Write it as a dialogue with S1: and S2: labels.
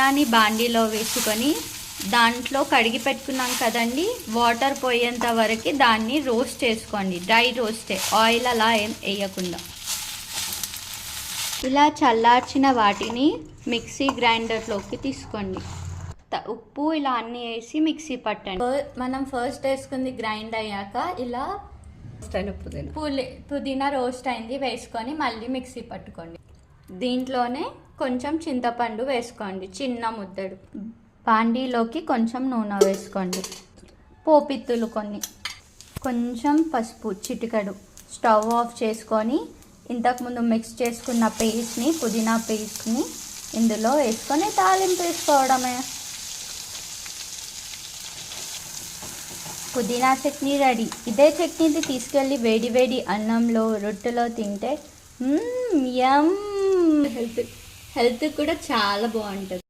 S1: దాన్ని బాండీలో వేసుకొని దాంట్లో కడిగి పెట్టుకున్నాం కదండి, వాటర్ పోయేంత వరకు దాన్ని రోస్ట్ చేసుకోండి. డ్రై రోస్టే, ఆయిల్ అలా ఏం వేయకుండా. ఇలా చల్లార్చిన వాటిని మిక్సీ గ్రైండర్లోకి తీసుకోండి. ఉప్పు ఇలా అన్నీ వేసి మిక్సీ పట్టండి. మనం ఫస్ట్ వేసుకుంది గ్రైండ్ అయ్యాక ఇలా పుదీనా రోస్ట్ అయింది వేసుకొని మళ్ళీ మిక్సీ పట్టుకోండి. దీంట్లోనే కొంచెం చింతపండు వేసుకోండి, చిన్న ముద్దడు. బాండీలోకి కొంచెం నూనె వేసుకోండి. పోపిత్తులు కొంచెం పసుపు చిటికెడు. స్టవ్ ఆఫ్ చేసుకొని ఇంతకుముందు మిక్స్ చేసుకున్న పేస్ట్ని, పుదీనా పేస్ట్ని ఇందులో వేసుకొని తాలింపు వేసుకోవడమే. పుదీనా చట్నీ రెడీ. ఇదే చట్నీని తీసుకెళ్ళి వేడి వేడి అన్నంలో, రొట్టెలో తింటే యమ్. హెల్త్ కూడా చాలా బాగుంటుంది.